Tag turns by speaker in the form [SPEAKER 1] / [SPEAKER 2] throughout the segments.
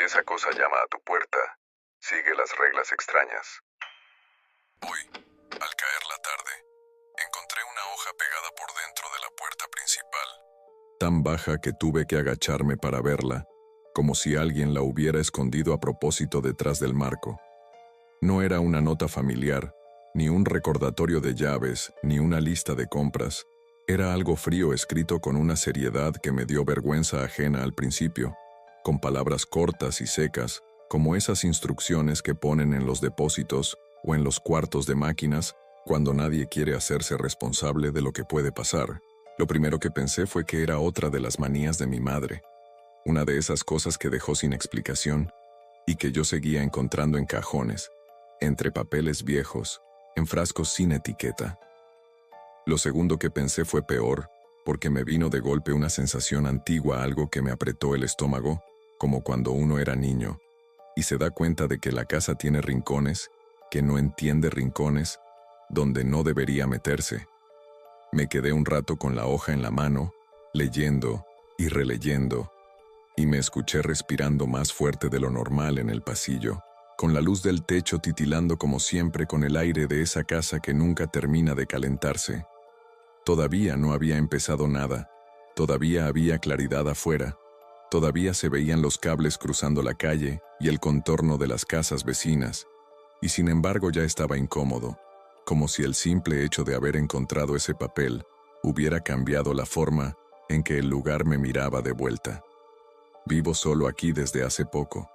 [SPEAKER 1] esa cosa llama a tu puerta, sigue las reglas extrañas.
[SPEAKER 2] Hoy, al caer la tarde, encontré una hoja pegada por dentro de la puerta principal, tan baja que tuve que agacharme para verla, como si alguien la hubiera escondido a propósito detrás del marco. No era una nota familiar, ni un recordatorio de llaves, ni una lista de compras. Era algo frío escrito con una seriedad que me dio vergüenza ajena al principio, con palabras cortas y secas, como esas instrucciones que ponen en los depósitos o en los cuartos de máquinas cuando nadie quiere hacerse responsable de lo que puede pasar. Lo primero que pensé fue que era otra de las manías de mi madre, una de esas cosas que dejó sin explicación y que yo seguía encontrando en cajones, entre papeles viejos, en frascos sin etiqueta. Lo segundo que pensé fue peor, porque me vino de golpe una sensación antigua, algo que me apretó el estómago, como cuando uno era niño, y se da cuenta de que la casa tiene rincones, que no entiende rincones, donde no debería meterse. Me quedé un rato con la hoja en la mano, leyendo y releyendo, y me escuché respirando más fuerte de lo normal en el pasillo, con la luz del techo titilando como siempre con el aire de esa casa que nunca termina de calentarse. Todavía no había empezado nada, todavía había claridad afuera, todavía se veían los cables cruzando la calle y el contorno de las casas vecinas, y sin embargo ya estaba incómodo, como si el simple hecho de haber encontrado ese papel hubiera cambiado la forma en que el lugar me miraba de vuelta. Vivo solo aquí desde hace poco,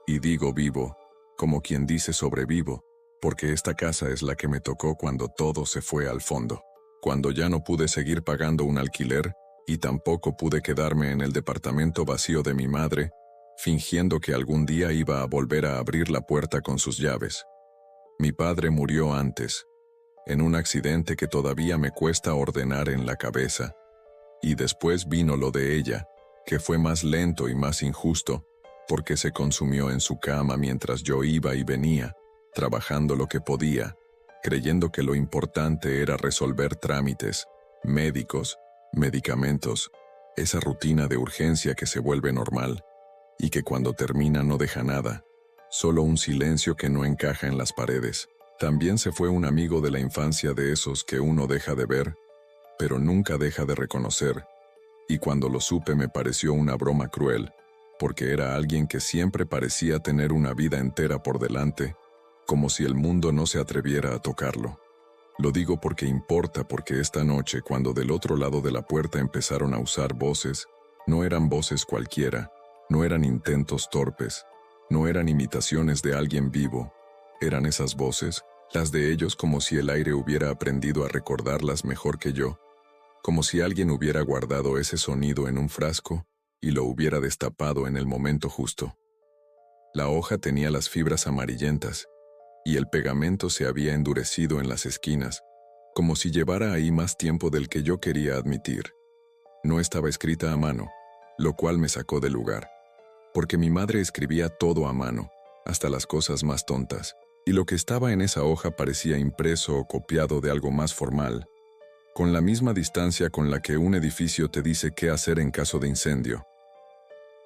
[SPEAKER 2] y digo vivo, como quien dice sobrevivo, porque esta casa es la que me tocó cuando todo se fue al fondo, cuando ya no pude seguir pagando un alquiler y tampoco pude quedarme en el departamento vacío de mi madre, fingiendo que algún día iba a volver a abrir la puerta con sus llaves. Mi padre murió antes, en un accidente que todavía me cuesta ordenar en la cabeza, y después vino lo de ella, que fue más lento y más injusto, porque se consumió en su cama mientras yo iba y venía, trabajando lo que podía, creyendo que lo importante era resolver trámites, médicos, medicamentos, esa rutina de urgencia que se vuelve normal, y que cuando termina no deja nada, solo un silencio que no encaja en las paredes. También se fue un amigo de la infancia, de esos que uno deja de ver, pero nunca deja de reconocer, y cuando lo supe me pareció una broma cruel, porque era alguien que siempre parecía tener una vida entera por delante, como si el mundo no se atreviera a tocarlo. Lo digo porque importa, porque esta noche, cuando del otro lado de la puerta empezaron a usar voces, no eran voces cualquiera, no eran intentos torpes, no eran imitaciones de alguien vivo, eran esas voces, las de ellos, como si el aire hubiera aprendido a recordarlas mejor que yo, como si alguien hubiera guardado ese sonido en un frasco y lo hubiera destapado en el momento justo. La hoja tenía las fibras amarillentas, y el pegamento se había endurecido en las esquinas, como si llevara ahí más tiempo del que yo quería admitir. No estaba escrita a mano, lo cual me sacó del lugar, porque mi madre escribía todo a mano, hasta las cosas más tontas, y lo que estaba en esa hoja parecía impreso o copiado de algo más formal, con la misma distancia con la que un edificio te dice qué hacer en caso de incendio.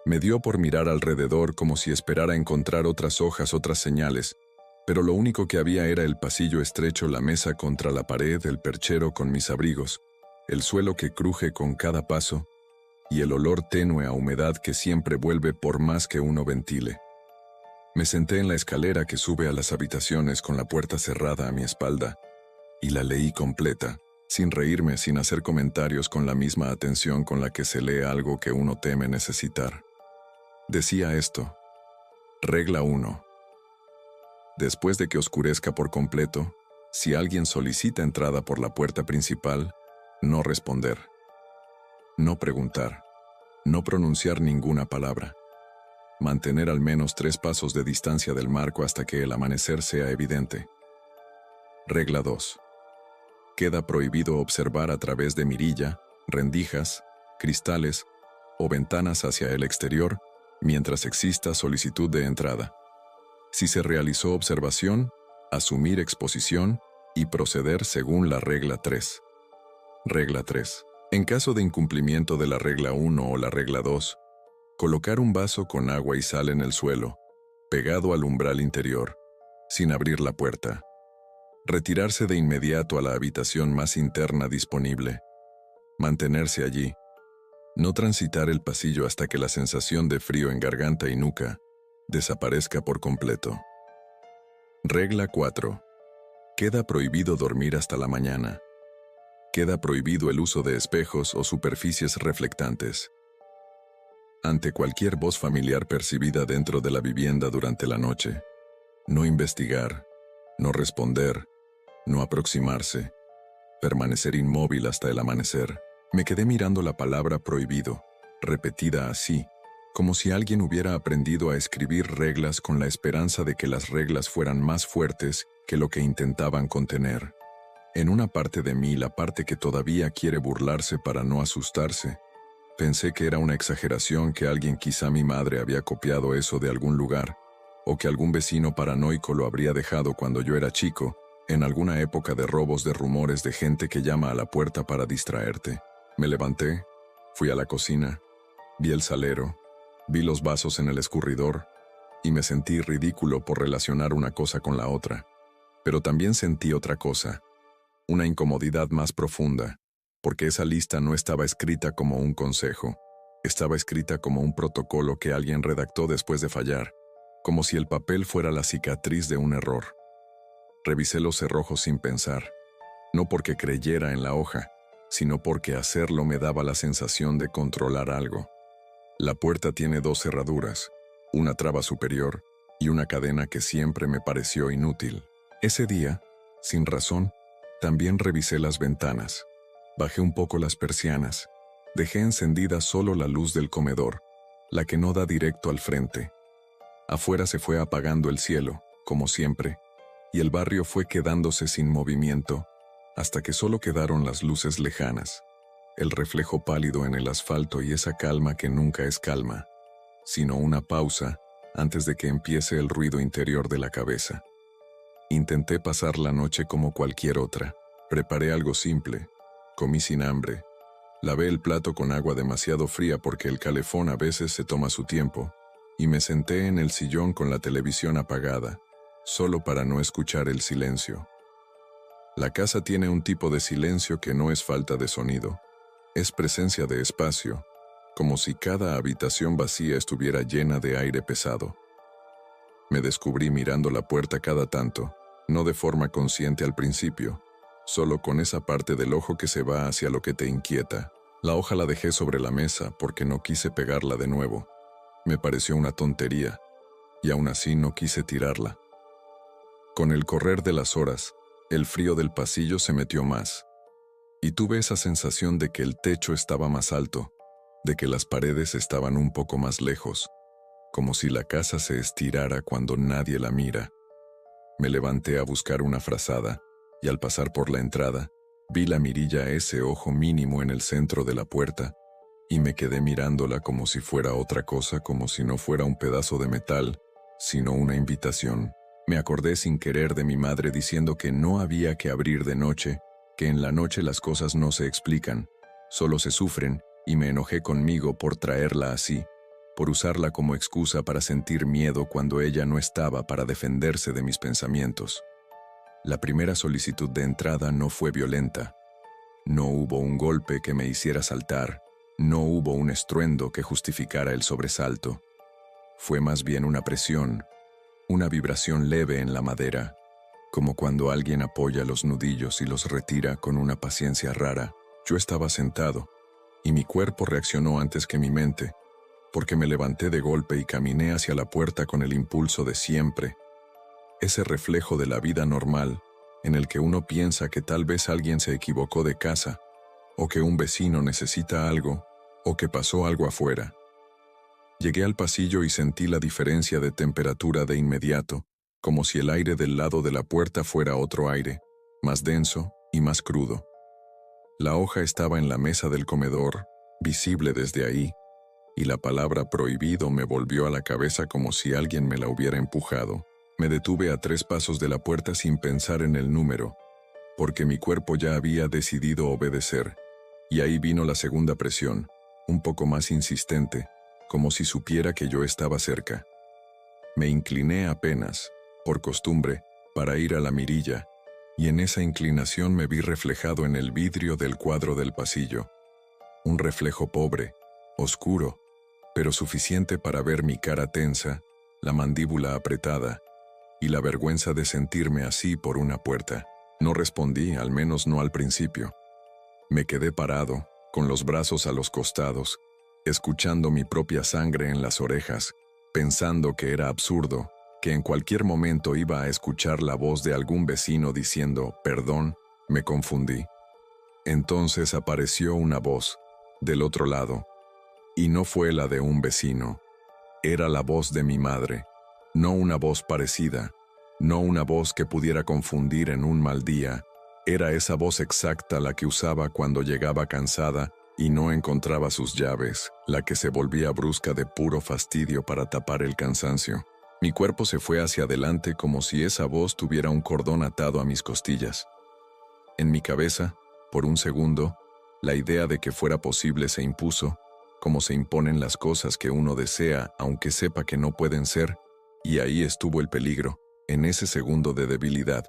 [SPEAKER 2] Me dio por mirar alrededor como si esperara encontrar otras hojas, otras señales, pero lo único que había era el pasillo estrecho, la mesa contra la pared, el perchero con mis abrigos, el suelo que cruje con cada paso, y el olor tenue a humedad que siempre vuelve por más que uno ventile. Me senté en la escalera que sube a las habitaciones con la puerta cerrada a mi espalda, y la leí completa, sin reírme, sin hacer comentarios, con la misma atención con la que se lee algo que uno teme necesitar. Decía esto: Regla 1. Después de que oscurezca por completo, si alguien solicita entrada por la puerta principal, no responder. No preguntar. No pronunciar ninguna palabra. Mantener al menos 3 pasos de distancia del marco hasta que el amanecer sea evidente. Regla 2. Queda prohibido observar a través de mirilla, rendijas, cristales o ventanas hacia el exterior mientras exista solicitud de entrada. Si se realizó observación, asumir exposición y proceder según la regla 3. Regla 3. En caso de incumplimiento de la regla 1 o la regla 2, Colocar un vaso con agua y sal en el suelo, pegado al umbral interior, sin abrir la puerta. Retirarse de inmediato a la habitación más interna disponible. Mantenerse allí. No transitar el pasillo hasta que la sensación de frío en garganta y nuca desaparezca por completo. Regla 4. Queda prohibido dormir hasta la mañana. Queda prohibido el uso de espejos o superficies reflectantes. Ante cualquier voz familiar percibida dentro de la vivienda durante la noche, no investigar, no responder, no aproximarse, permanecer inmóvil hasta el amanecer. Me quedé mirando la palabra prohibido, repetida así, como si alguien hubiera aprendido a escribir reglas con la esperanza de que las reglas fueran más fuertes que lo que intentaban contener. En una parte de mí, la parte que todavía quiere burlarse para no asustarse, pensé que era una exageración, que alguien, quizá mi madre, había copiado eso de algún lugar, o que algún vecino paranoico lo habría dejado cuando yo era chico, en alguna época de robos, de rumores de gente que llama a la puerta para distraerte. Me levanté, fui a la cocina, vi el salero, vi los vasos en el escurridor, y me sentí ridículo por relacionar una cosa con la otra. Pero también sentí otra cosa, una incomodidad más profunda, porque esa lista no estaba escrita como un consejo, estaba escrita como un protocolo que alguien redactó después de fallar, como si el papel fuera la cicatriz de un error. Revisé los cerrojos sin pensar, no porque creyera en la hoja, sino porque hacerlo me daba la sensación de controlar algo. La puerta tiene 2 cerraduras, una traba superior y una cadena que siempre me pareció inútil. Ese día, sin razón, también revisé las ventanas. Bajé un poco las persianas. Dejé encendida solo la luz del comedor, la que no da directo al frente. Afuera se fue apagando el cielo, como siempre, y el barrio fue quedándose sin movimiento, hasta que solo quedaron las luces lejanas, el reflejo pálido en el asfalto y esa calma que nunca es calma, sino una pausa antes de que empiece el ruido interior de la cabeza. Intenté pasar la noche como cualquier otra. Preparé algo simple, comí sin hambre, lavé el plato con agua demasiado fría porque el calefón a veces se toma su tiempo, y me senté en el sillón con la televisión apagada, solo para no escuchar el silencio. La casa tiene un tipo de silencio que no es falta de sonido, es presencia de espacio, como si cada habitación vacía estuviera llena de aire pesado. Me descubrí mirando la puerta cada tanto, no de forma consciente al principio, solo con esa parte del ojo que se va hacia lo que te inquieta. La hoja la dejé sobre la mesa porque no quise pegarla de nuevo. Me pareció una tontería, y aún así no quise tirarla. Con el correr de las horas, el frío del pasillo se metió más, y tuve esa sensación de que el techo estaba más alto, de que las paredes estaban un poco más lejos, como si la casa se estirara cuando nadie la mira. Me levanté a buscar una frazada, y al pasar por la entrada, vi la mirilla, ese ojo mínimo en el centro de la puerta, y me quedé mirándola como si fuera otra cosa, como si no fuera un pedazo de metal, sino una invitación. Me acordé sin querer de mi madre diciendo que no había que abrir de noche, que en la noche las cosas no se explican, solo se sufren, y me enojé conmigo por traerla así, por usarla como excusa para sentir miedo cuando ella no estaba para defenderse de mis pensamientos. La primera solicitud de entrada no fue violenta. No hubo un golpe que me hiciera saltar, no hubo un estruendo que justificara el sobresalto. Fue más bien una presión, una vibración leve en la madera, como cuando alguien apoya los nudillos y los retira con una paciencia rara. Yo estaba sentado, y mi cuerpo reaccionó antes que mi mente, porque me levanté de golpe y caminé hacia la puerta con el impulso de siempre, ese reflejo de la vida normal, en el que uno piensa que tal vez alguien se equivocó de casa, o que un vecino necesita algo, o que pasó algo afuera. Llegué al pasillo y sentí la diferencia de temperatura de inmediato, como si el aire del lado de la puerta fuera otro aire, más denso y más crudo. La hoja estaba en la mesa del comedor, visible desde ahí, y la palabra prohibido me volvió a la cabeza como si alguien me la hubiera empujado. Me detuve a 3 pasos de la puerta sin pensar en el número, porque mi cuerpo ya había decidido obedecer, y ahí vino la segunda presión, un poco más insistente, como si supiera que yo estaba cerca. Me incliné apenas, por costumbre, para ir a la mirilla, y en esa inclinación me vi reflejado en el vidrio del cuadro del pasillo. Un reflejo pobre, oscuro, pero suficiente para ver mi cara tensa, la mandíbula apretada, y la vergüenza de sentirme así por una puerta. No respondí, al menos no al principio. Me quedé parado, con los brazos a los costados, escuchando mi propia sangre en las orejas, pensando que era absurdo, que en cualquier momento iba a escuchar la voz de algún vecino diciendo, «Perdón, me confundí». Entonces apareció una voz, del otro lado, y no fue la de un vecino. Era la voz de mi madre, no una voz parecida, no una voz que pudiera confundir en un mal día. Era esa voz exacta la que usaba cuando llegaba cansada y no encontraba sus llaves, la que se volvía brusca de puro fastidio para tapar el cansancio. Mi cuerpo se fue hacia adelante como si esa voz tuviera un cordón atado a mis costillas. En mi cabeza, por un segundo, la idea de que fuera posible se impuso, como se imponen las cosas que uno desea, aunque sepa que no pueden ser, y ahí estuvo el peligro, en ese segundo de debilidad.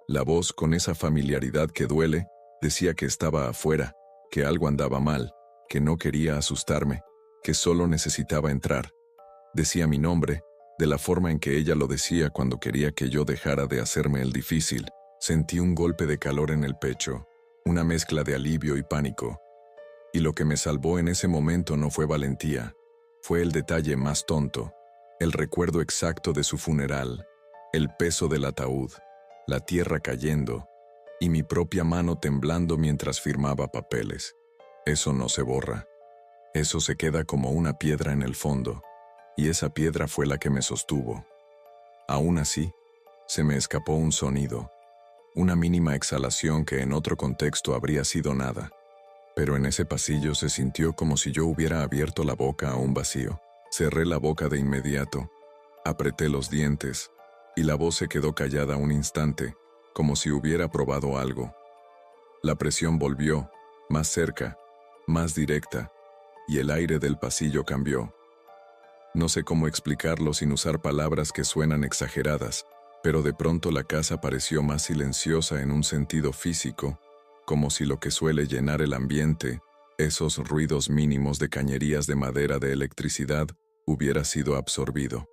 [SPEAKER 2] La voz, con esa familiaridad que duele, decía que estaba afuera, que algo andaba mal, que no quería asustarme, que solo necesitaba entrar. Decía mi nombre, de la forma en que ella lo decía cuando quería que yo dejara de hacerme el difícil. Sentí un golpe de calor en el pecho, una mezcla de alivio y pánico. Y lo que me salvó en ese momento no fue valentía, fue el detalle más tonto, el recuerdo exacto de su funeral, el peso del ataúd, la tierra cayendo, y mi propia mano temblando mientras firmaba papeles. Eso no se borra. Eso se queda como una piedra en el fondo, y esa piedra fue la que me sostuvo. Aún así, se me escapó un sonido, una mínima exhalación que en otro contexto habría sido nada, pero en ese pasillo se sintió como si yo hubiera abierto la boca a un vacío. Cerré la boca de inmediato, apreté los dientes, y la voz se quedó callada un instante, como si hubiera probado algo. La presión volvió, más cerca, más directa, y el aire del pasillo cambió. No sé cómo explicarlo sin usar palabras que suenan exageradas, pero de pronto la casa pareció más silenciosa en un sentido físico, como si lo que suele llenar el ambiente, esos ruidos mínimos de cañerías de madera de electricidad, hubiera sido absorbido.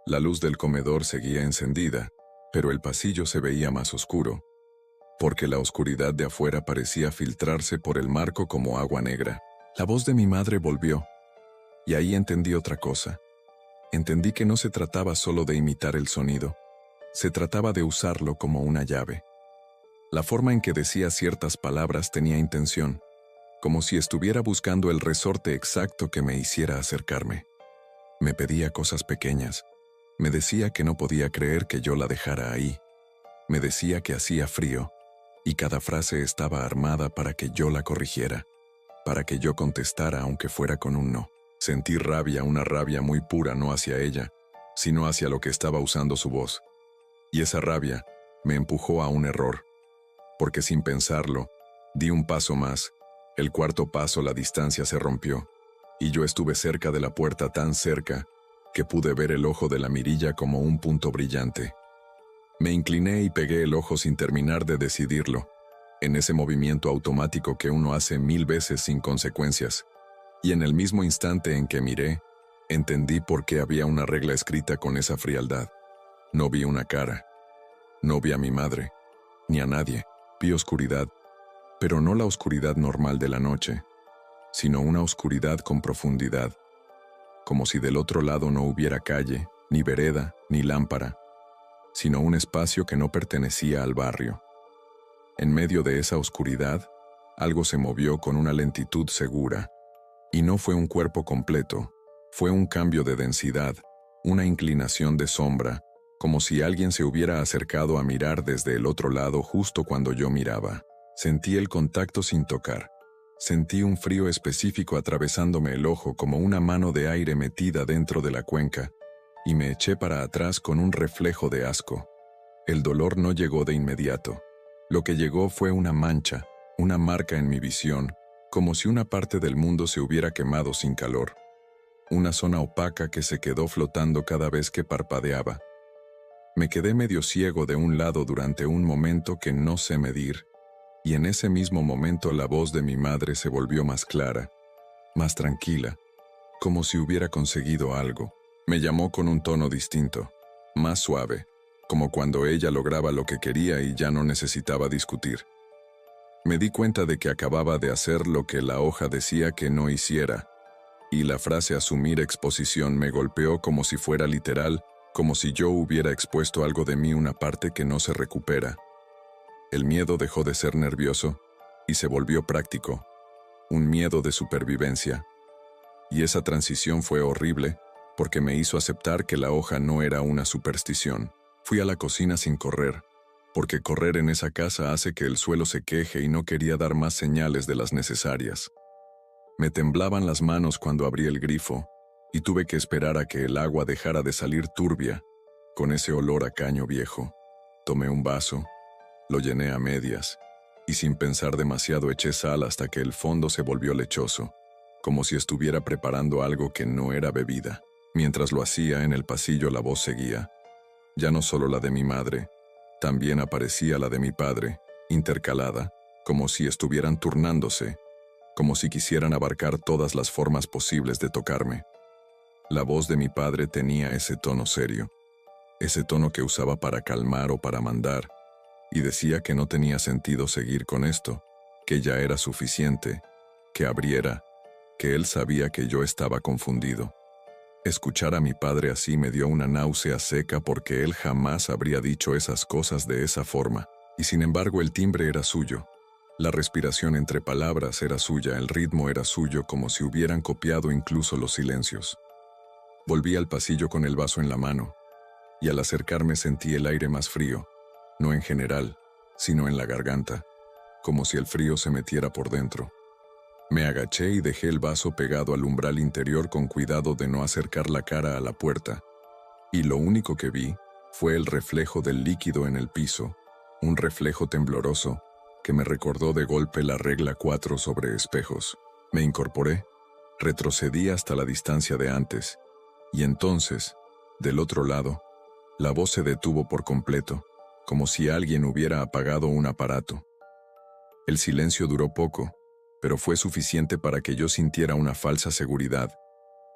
[SPEAKER 2] La luz del comedor seguía encendida, pero el pasillo se veía más oscuro, porque la oscuridad de afuera parecía filtrarse por el marco como agua negra. La voz de mi madre volvió, y ahí entendí otra cosa. Entendí que no se trataba solo de imitar el sonido, se trataba de usarlo como una llave. La forma en que decía ciertas palabras tenía intención, como si estuviera buscando el resorte exacto que me hiciera acercarme. Me pedía cosas pequeñas, me decía que no podía creer que yo la dejara ahí, me decía que hacía frío, y cada frase estaba armada para que yo la corrigiera, para que yo contestara aunque fuera con un no. Sentí rabia, una rabia muy pura, no hacia ella, sino hacia lo que estaba usando su voz. Y esa rabia me empujó a un error, porque sin pensarlo, di un paso más. El cuarto paso, la distancia se rompió, y yo estuve cerca de la puerta, tan cerca que pude ver el ojo de la mirilla como un punto brillante. Me incliné y pegué el ojo sin terminar de decidirlo, en ese movimiento automático que uno hace 1000 veces sin consecuencias. Y en el mismo instante en que miré, entendí por qué había una regla escrita con esa frialdad. No vi una cara, no vi a mi madre, ni a nadie. Vi oscuridad, pero no la oscuridad normal de la noche, sino una oscuridad con profundidad, como si del otro lado no hubiera calle, ni vereda, ni lámpara, sino un espacio que no pertenecía al barrio. En medio de esa oscuridad, algo se movió con una lentitud segura, y no fue un cuerpo completo, fue un cambio de densidad, una inclinación de sombra, como si alguien se hubiera acercado a mirar desde el otro lado justo cuando yo miraba. Sentí el contacto sin tocar. Sentí un frío específico atravesándome el ojo como una mano de aire metida dentro de la cuenca, y me eché para atrás con un reflejo de asco. El dolor no llegó de inmediato. Lo que llegó fue una mancha, una marca en mi visión, como si una parte del mundo se hubiera quemado sin calor. una zona opaca que se quedó flotando cada vez que parpadeaba. Me quedé medio ciego de un lado durante un momento que no sé medir, y en ese mismo momento la voz de mi madre se volvió más clara, más tranquila, como si hubiera conseguido algo. Me llamó con un tono distinto, más suave, como cuando ella lograba lo que quería y ya no necesitaba discutir. Me di cuenta de que acababa de hacer lo que la hoja decía que no hiciera, y la frase asumir exposición me golpeó como si fuera literal, como si yo hubiera expuesto algo de mí, una parte que no se recupera. El miedo dejó de ser nervioso y se volvió práctico, un miedo de supervivencia. Y esa transición fue horrible porque me hizo aceptar que la hoja no era una superstición. Fui a la cocina sin correr, porque correr en esa casa hace que el suelo se queje y no quería dar más señales de las necesarias. Me temblaban las manos cuando abrí el grifo y tuve que esperar a que el agua dejara de salir turbia, con ese olor a caño viejo. Tomé un vaso, lo llené a medias y sin pensar demasiado eché sal hasta que el fondo se volvió lechoso, como si estuviera preparando algo que no era bebida. Mientras lo hacía, en el pasillo la voz seguía. Ya no solo la de mi madre, también aparecía la de mi padre, intercalada, como si estuvieran turnándose, como si quisieran abarcar todas las formas posibles de tocarme. La voz de mi padre tenía ese tono serio, ese tono que usaba para calmar o para mandar, y decía que no tenía sentido seguir con esto, que ya era suficiente, que abriera, que él sabía que yo estaba confundido. Escuchar a mi padre así me dio una náusea seca porque él jamás habría dicho esas cosas de esa forma, y sin embargo el timbre era suyo. La respiración entre palabras era suya, el ritmo era suyo, como si hubieran copiado incluso los silencios. Volví al pasillo con el vaso en la mano, y al acercarme sentí el aire más frío, no en general, sino en la garganta, como si el frío se metiera por dentro. Me agaché y dejé el vaso pegado al umbral interior con cuidado de no acercar la cara a la puerta, y lo único que vi fue el reflejo del líquido en el piso, un reflejo tembloroso que me recordó de golpe la regla 4 sobre espejos. Me incorporé, retrocedí hasta la distancia de antes, y entonces, del otro lado, la voz se detuvo por completo, como si alguien hubiera apagado un aparato. El silencio duró poco, pero fue suficiente para que yo sintiera una falsa seguridad,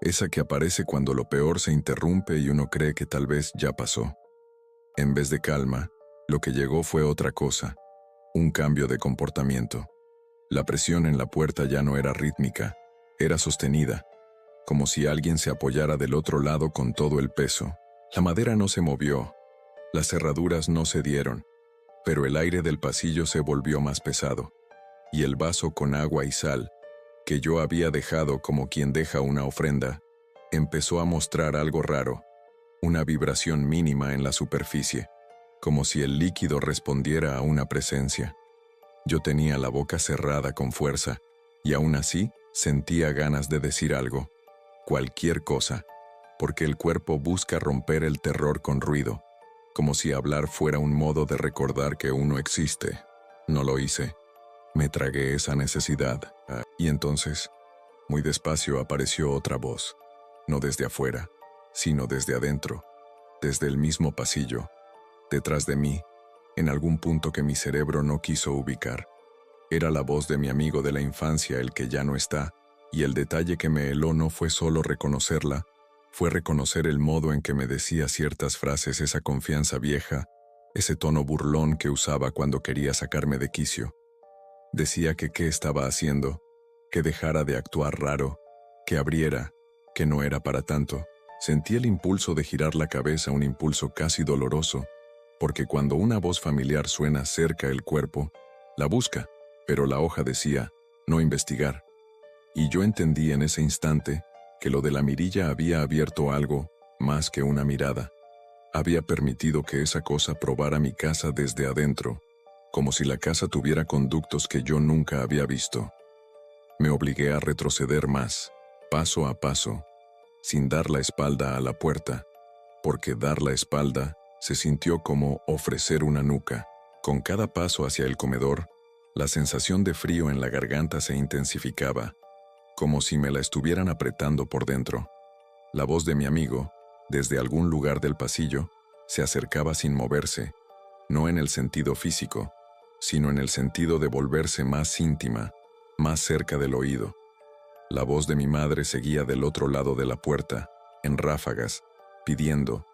[SPEAKER 2] esa que aparece cuando lo peor se interrumpe y uno cree que tal vez ya pasó. En vez de calma, lo que llegó fue otra cosa, un cambio de comportamiento. La presión en la puerta ya no era rítmica, era sostenida, como si alguien se apoyara del otro lado con todo el peso. La madera no se movió, las cerraduras no cedieron, pero el aire del pasillo se volvió más pesado, y el vaso con agua y sal, que yo había dejado como quien deja una ofrenda, empezó a mostrar algo raro, una vibración mínima en la superficie, como si el líquido respondiera a una presencia. Yo tenía la boca cerrada con fuerza, y aún así sentía ganas de decir algo, cualquier cosa, porque el cuerpo busca romper el terror con ruido, como si hablar fuera un modo de recordar que uno existe. No lo hice. Me tragué esa necesidad, y entonces, muy despacio apareció otra voz, no desde afuera, sino desde adentro, desde el mismo pasillo, detrás de mí, en algún punto que mi cerebro no quiso ubicar. Era la voz de mi amigo de la infancia, el que ya no está, y el detalle que me heló no fue solo reconocerla, fue reconocer el modo en que me decía ciertas frases, esa confianza vieja, ese tono burlón que usaba cuando quería sacarme de quicio. Decía que qué estaba haciendo, que dejara de actuar raro, que abriera, que no era para tanto. Sentí el impulso de girar la cabeza, un impulso casi doloroso, porque cuando una voz familiar suena cerca el cuerpo, la busca, pero la hoja decía, no investigar. Y yo entendí en ese instante que lo de la mirilla había abierto algo más que una mirada. Había permitido que esa cosa probara mi casa desde adentro, como si la casa tuviera conductos que yo nunca había visto. Me obligué a retroceder más, paso a paso, sin dar la espalda a la puerta, porque dar la espalda se sintió como ofrecer una nuca. Con cada paso hacia el comedor, la sensación de frío en la garganta se intensificaba, como si me la estuvieran apretando por dentro. La voz de mi amigo, desde algún lugar del pasillo, se acercaba sin moverse, no en el sentido físico, sino en el sentido de volverse más íntima, más cerca del oído. La voz de mi madre seguía del otro lado de la puerta, en ráfagas, pidiendo,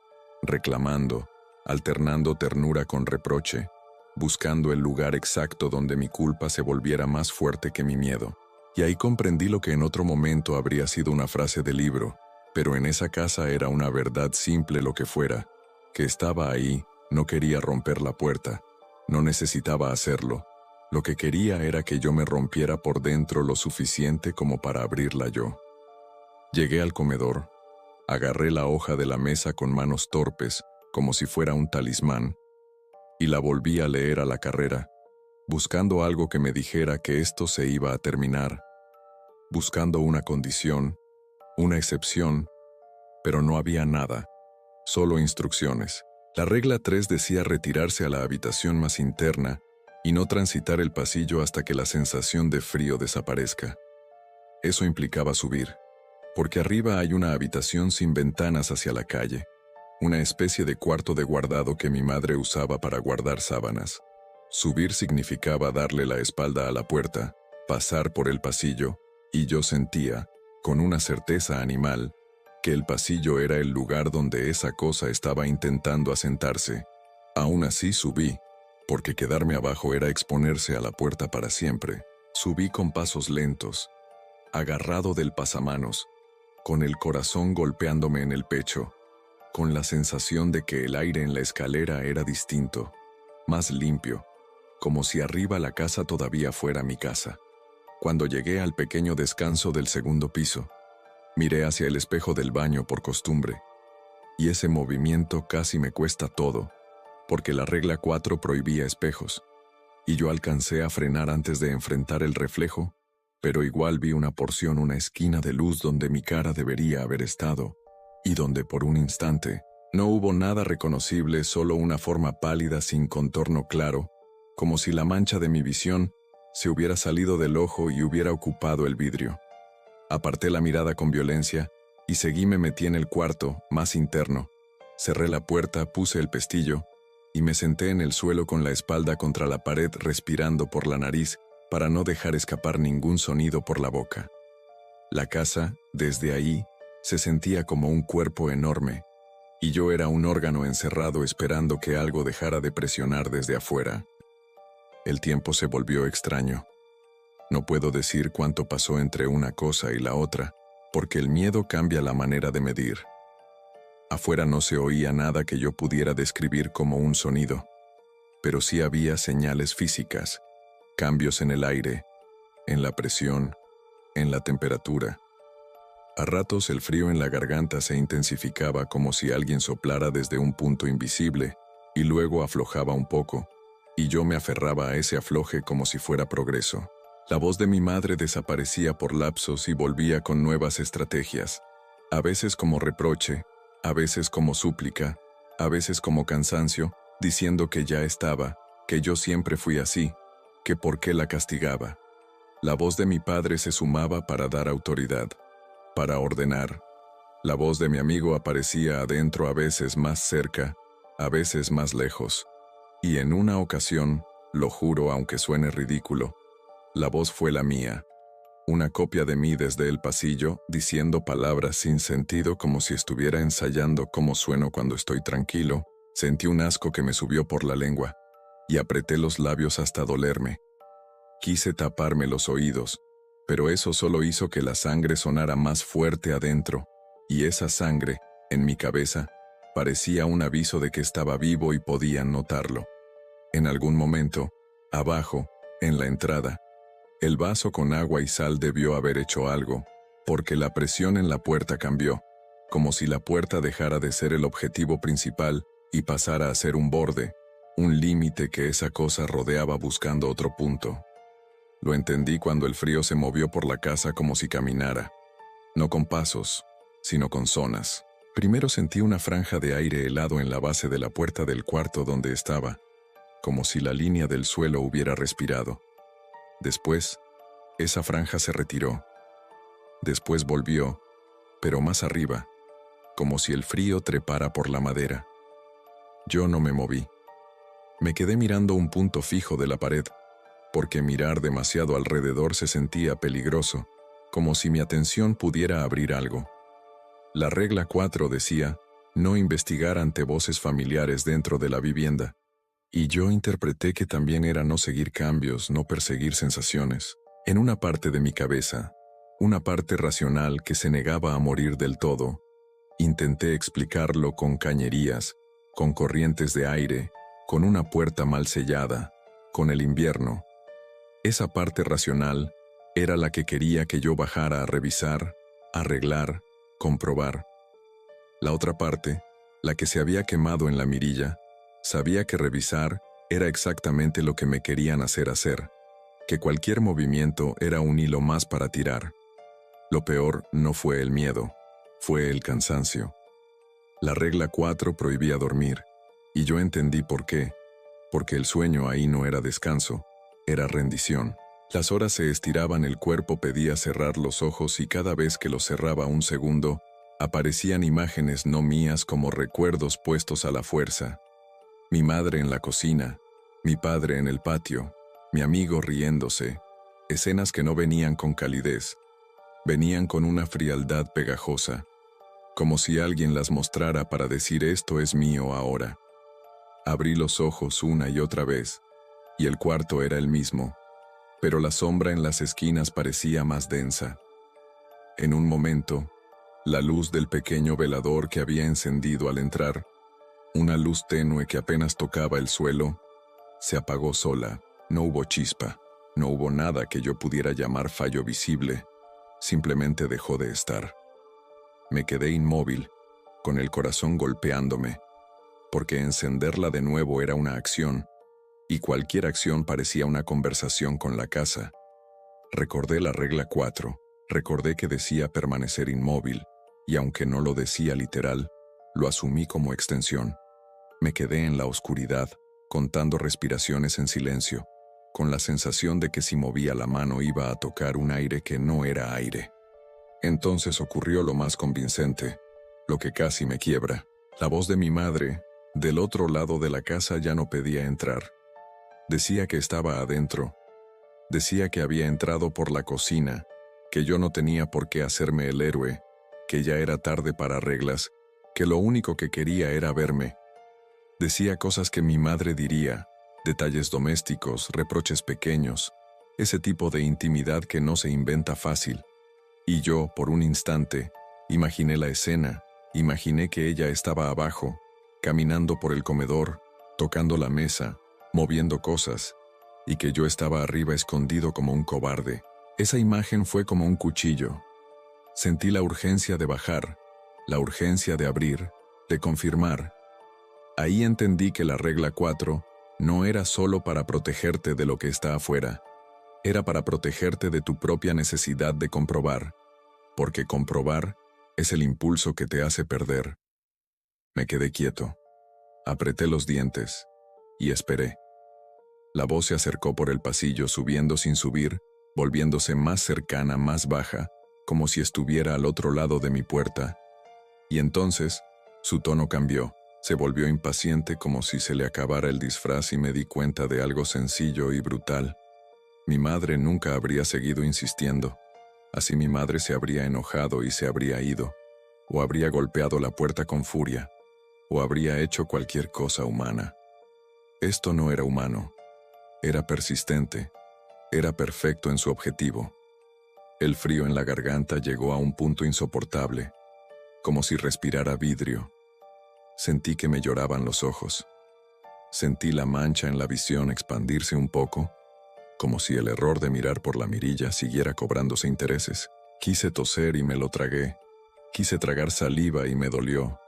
[SPEAKER 2] reclamando, alternando ternura con reproche, buscando el lugar exacto donde mi culpa se volviera más fuerte que mi miedo. Y ahí comprendí lo que en otro momento habría sido una frase de libro, pero en esa casa era una verdad simple lo que fuera, que estaba ahí, no quería romper la puerta, no necesitaba hacerlo. Lo que quería era que yo me rompiera por dentro lo suficiente como para abrirla yo. Llegué al comedor, agarré la hoja de la mesa con manos torpes, como si fuera un talismán, y la volví a leer a la carrera, buscando algo que me dijera que esto se iba a terminar, buscando una condición, una excepción, pero no había nada, solo instrucciones. La regla 3 decía retirarse a la habitación más interna y no transitar el pasillo hasta que la sensación de frío desaparezca. Eso implicaba subir, porque arriba hay una habitación sin ventanas hacia la calle, una especie de cuarto de guardado que mi madre usaba para guardar sábanas. Subir significaba darle la espalda a la puerta, pasar por el pasillo, y yo sentía, con una certeza animal, que el pasillo era el lugar donde esa cosa estaba intentando asentarse. Aún así subí, porque quedarme abajo era exponerse a la puerta para siempre. Subí con pasos lentos, agarrado del pasamanos, con el corazón golpeándome en el pecho, con la sensación de que el aire en la escalera era distinto, más limpio, como si arriba la casa todavía fuera mi casa. Cuando llegué al pequeño descanso del segundo piso, miré hacia el espejo del baño por costumbre, y ese movimiento casi me cuesta todo, porque la regla 4 prohibía espejos, y yo alcancé a frenar antes de enfrentar el reflejo, pero igual vi una esquina de luz donde mi cara debería haber estado, y donde por un instante no hubo nada reconocible, solo una forma pálida sin contorno claro, como si la mancha de mi visión se hubiera salido del ojo y hubiera ocupado el vidrio. Aparté la mirada con violencia y me metí en el cuarto, más interno. Cerré la puerta, puse el pestillo y me senté en el suelo con la espalda contra la pared, respirando por la nariz para no dejar escapar ningún sonido por la boca. La casa, desde ahí, se sentía como un cuerpo enorme, y yo era un órgano encerrado esperando que algo dejara de presionar desde afuera. El tiempo se volvió extraño. No puedo decir cuánto pasó entre una cosa y la otra, porque el miedo cambia la manera de medir. Afuera no se oía nada que yo pudiera describir como un sonido, pero sí había señales físicas, cambios en el aire, en la presión, en la temperatura. A ratos el frío en la garganta se intensificaba como si alguien soplara desde un punto invisible, y luego aflojaba un poco, y yo me aferraba a ese afloje como si fuera progreso. La voz de mi madre desaparecía por lapsos y volvía con nuevas estrategias, a veces como reproche, a veces como súplica, a veces como cansancio, diciendo que ya estaba, que yo siempre fui así, que por qué la castigaba. La voz de mi padre se sumaba para dar autoridad, para ordenar. La voz de mi amigo aparecía adentro, a veces más cerca, a veces más lejos. Y en una ocasión, lo juro aunque suene ridículo, la voz fue la mía, una copia de mí desde el pasillo, diciendo palabras sin sentido como si estuviera ensayando cómo sueno cuando estoy tranquilo. Sentí un asco que me subió por la lengua, y apreté los labios hasta dolerme. Quise taparme los oídos, pero eso solo hizo que la sangre sonara más fuerte adentro, y esa sangre, en mi cabeza, parecía un aviso de que estaba vivo y podían notarlo. En algún momento, abajo, en la entrada, el vaso con agua y sal debió haber hecho algo, porque la presión en la puerta cambió, como si la puerta dejara de ser el objetivo principal y pasara a ser un borde, un límite que esa cosa rodeaba buscando otro punto. Lo entendí cuando el frío se movió por la casa como si caminara, no con pasos, sino con zonas. Primero sentí una franja de aire helado en la base de la puerta del cuarto donde estaba, como si la línea del suelo hubiera respirado. Después, esa franja se retiró. Después volvió, pero más arriba, como si el frío trepara por la madera. Yo no me moví. Me quedé mirando un punto fijo de la pared, porque mirar demasiado alrededor se sentía peligroso, como si mi atención pudiera abrir algo. La regla 4 decía, no investigar ante voces familiares dentro de la vivienda, y yo interpreté que también era no seguir cambios, no perseguir sensaciones. En una parte de mi cabeza, una parte racional que se negaba a morir del todo, intenté explicarlo con cañerías, con corrientes de aire, con una puerta mal sellada, con el invierno. Esa parte racional era la que quería que yo bajara a revisar, arreglar, comprobar. La otra parte, la que se había quemado en la mirilla, sabía que revisar era exactamente lo que me querían hacer, que cualquier movimiento era un hilo más para tirar. Lo peor no fue el miedo, fue el cansancio. La regla 4 prohibía dormir, y yo entendí por qué, porque el sueño ahí no era descanso, era rendición. Las horas se estiraban, el cuerpo pedía cerrar los ojos y cada vez que los cerraba un segundo, aparecían imágenes no mías como recuerdos puestos a la fuerza. Mi madre en la cocina, mi padre en el patio, mi amigo riéndose, escenas que no venían con calidez, venían con una frialdad pegajosa, como si alguien las mostrara para decir esto es mío ahora. Abrí los ojos una y otra vez, y el cuarto era el mismo, pero la sombra en las esquinas parecía más densa. En un momento, la luz del pequeño velador que había encendido al entrar, una luz tenue que apenas tocaba el suelo, se apagó sola. No hubo chispa, no hubo nada que yo pudiera llamar fallo visible, simplemente dejó de estar. Me quedé inmóvil, con el corazón golpeándome, porque encenderla de nuevo era una acción, y cualquier acción parecía una conversación con la casa. Recordé la regla 4, recordé que decía permanecer inmóvil, y aunque no lo decía literal, lo asumí como extensión. Me quedé en la oscuridad, contando respiraciones en silencio, con la sensación de que si movía la mano iba a tocar un aire que no era aire. Entonces ocurrió lo más convincente, lo que casi me quiebra. La voz de mi madre, del otro lado de la casa, ya no pedía entrar. Decía que estaba adentro. Decía que había entrado por la cocina, que yo no tenía por qué hacerme el héroe, que ya era tarde para reglas, que lo único que quería era verme. Decía cosas que mi madre diría, detalles domésticos, reproches pequeños, ese tipo de intimidad que no se inventa fácil. Y yo, por un instante, imaginé la escena, imaginé que ella estaba abajo, caminando por el comedor, tocando la mesa, moviendo cosas, y que yo estaba arriba escondido como un cobarde. Esa imagen fue como un cuchillo. Sentí la urgencia de bajar, la urgencia de abrir, de confirmar. Ahí entendí que la regla 4 no era solo para protegerte de lo que está afuera, era para protegerte de tu propia necesidad de comprobar, porque comprobar es el impulso que te hace perder. Me quedé quieto, apreté los dientes y esperé. La voz se acercó por el pasillo, subiendo sin subir, volviéndose más cercana, más baja, como si estuviera al otro lado de mi puerta. Y entonces, su tono cambió. Se volvió impaciente, como si se le acabara el disfraz, y me di cuenta de algo sencillo y brutal. Mi madre nunca habría seguido insistiendo. Así mi madre se habría enojado y se habría ido, o habría golpeado la puerta con furia, o habría hecho cualquier cosa humana. Esto no era humano. Era persistente. Era perfecto en su objetivo. El frío en la garganta llegó a un punto insoportable, como si respirara vidrio. Sentí que me lloraban los ojos. Sentí la mancha en la visión expandirse un poco, como si el error de mirar por la mirilla siguiera cobrándose intereses. Quise toser y me lo tragué. Quise tragar saliva y me dolió.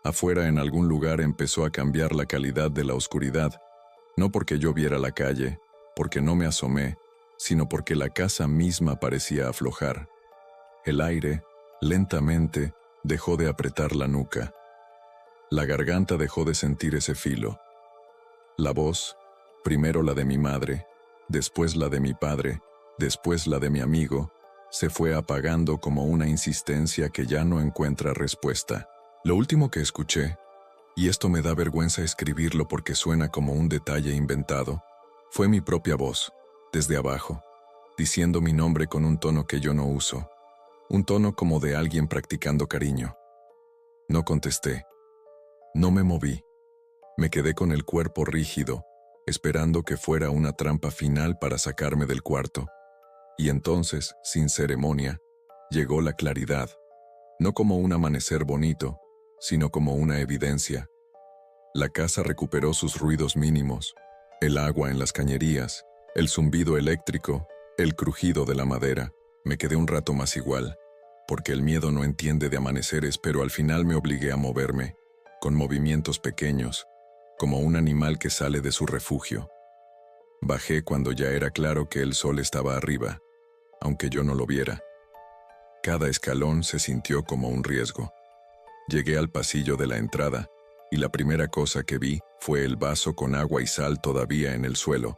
[SPEAKER 2] Afuera, en algún lugar, empezó a cambiar la calidad de la oscuridad, no porque yo viera la calle, porque no me asomé, sino porque la casa misma parecía aflojar. El aire, lentamente, dejó de apretar la nuca. La garganta dejó de sentir ese filo. La voz, primero la de mi madre, después la de mi padre, después la de mi amigo, se fue apagando como una insistencia que ya no encuentra respuesta. Lo último que escuché, y esto me da vergüenza escribirlo porque suena como un detalle inventado, fue mi propia voz, desde abajo, diciendo mi nombre con un tono que yo no uso, un tono como de alguien practicando cariño. No contesté, no me moví, me quedé con el cuerpo rígido, esperando que fuera una trampa final para sacarme del cuarto. Y entonces, sin ceremonia, llegó la claridad, no como un amanecer bonito, sino como una evidencia. La casa recuperó sus ruidos mínimos, el agua en las cañerías, el zumbido eléctrico, el crujido de la madera. Me quedé un rato más igual, porque el miedo no entiende de amaneceres, pero al final me obligué a moverme, con movimientos pequeños, como un animal que sale de su refugio. Bajé cuando ya era claro que el sol estaba arriba, aunque yo no lo viera. Cada escalón se sintió como un riesgo. Llegué al pasillo de la entrada, y la primera cosa que vi fue el vaso con agua y sal todavía en el suelo,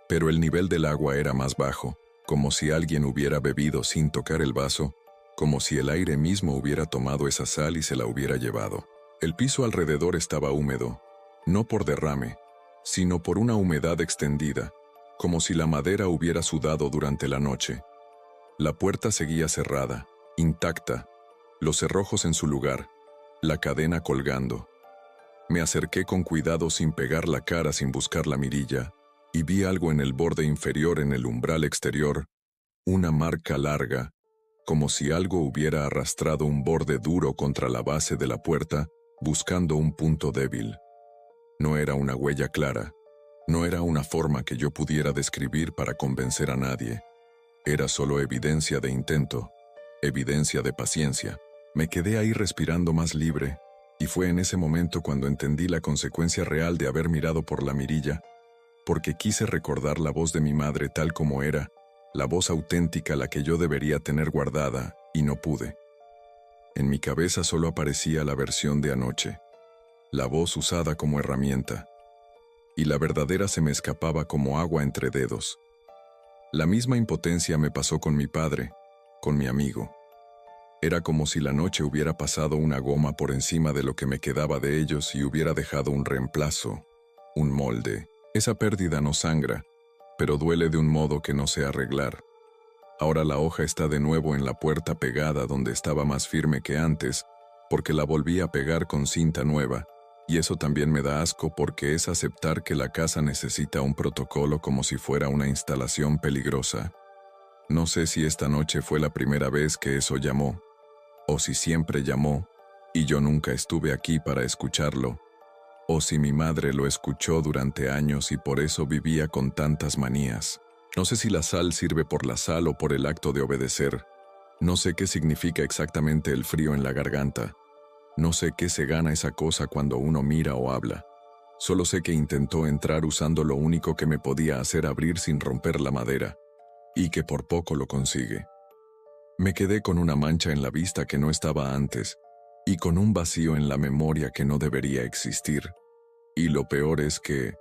[SPEAKER 2] pero el nivel del agua era más bajo, como si alguien hubiera bebido sin tocar el vaso, como si el aire mismo hubiera tomado esa sal y se la hubiera llevado. El piso alrededor estaba húmedo, no por derrame, sino por una humedad extendida, como si la madera hubiera sudado durante la noche. La puerta seguía cerrada, intacta, los cerrojos en su lugar, la cadena colgando. Me acerqué con cuidado sin pegar la cara, sin buscar la mirilla, y vi algo en el borde inferior en el umbral exterior, una marca larga, como si algo hubiera arrastrado un borde duro contra la base de la puerta, buscando un punto débil. No era una huella clara, no era una forma que yo pudiera describir para convencer a nadie. Era solo evidencia de intento, evidencia de paciencia. Me quedé ahí respirando más libre, y fue en ese momento cuando entendí la consecuencia real de haber mirado por la mirilla, porque quise recordar la voz de mi madre tal como era, la voz auténtica, la que yo debería tener guardada, y no pude. En mi cabeza solo aparecía la versión de anoche, la voz usada como herramienta, y la verdadera se me escapaba como agua entre dedos. La misma impotencia me pasó con mi padre, con mi amigo. Era como si la noche hubiera pasado una goma por encima de lo que me quedaba de ellos y hubiera dejado un reemplazo, un molde. Esa pérdida no sangra, pero duele de un modo que no sé arreglar. Ahora la hoja está de nuevo en la puerta pegada donde estaba más firme que antes, porque la volví a pegar con cinta nueva, y eso también me da asco porque es aceptar que la casa necesita un protocolo como si fuera una instalación peligrosa. No sé si esta noche fue la primera vez que eso llamó, o si siempre llamó, y yo nunca estuve aquí para escucharlo, o si mi madre lo escuchó durante años y por eso vivía con tantas manías. No sé si la sal sirve por la sal o por el acto de obedecer. No sé qué significa exactamente el frío en la garganta. No sé qué se gana esa cosa cuando uno mira o habla. Solo sé que intentó entrar usando lo único que me podía hacer abrir sin romper la madera, y que por poco lo consigue. Me quedé con una mancha en la vista que no estaba antes, y con un vacío en la memoria que no debería existir. Y lo peor es que,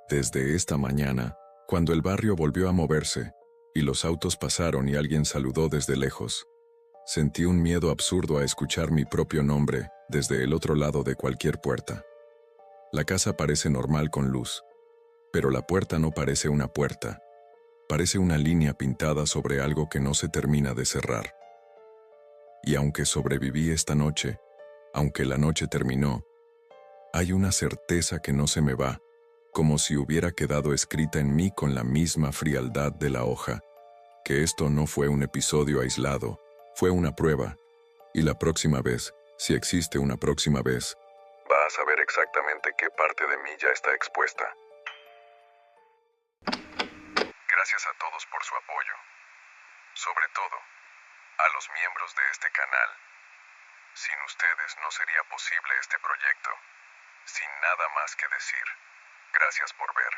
[SPEAKER 2] desde esta mañana, cuando el barrio volvió a moverse, y los autos pasaron y alguien saludó desde lejos, sentí un miedo absurdo a escuchar mi propio nombre desde el otro lado de cualquier puerta. La casa parece normal con luz, pero la puerta no parece una puerta. Parece una línea pintada sobre algo que no se termina de cerrar. Y aunque sobreviví esta noche, aunque la noche terminó, hay una certeza que no se me va, como si hubiera quedado escrita en mí con la misma frialdad de la hoja, que esto no fue un episodio aislado, fue una prueba, y la próxima vez, si existe una próxima vez,
[SPEAKER 1] va a saber exactamente qué parte de mí ya está expuesta. Gracias a todos por su apoyo. Sobre todo, a los miembros de este canal. Sin ustedes no sería posible este proyecto. Sin nada más que decir. Gracias por ver.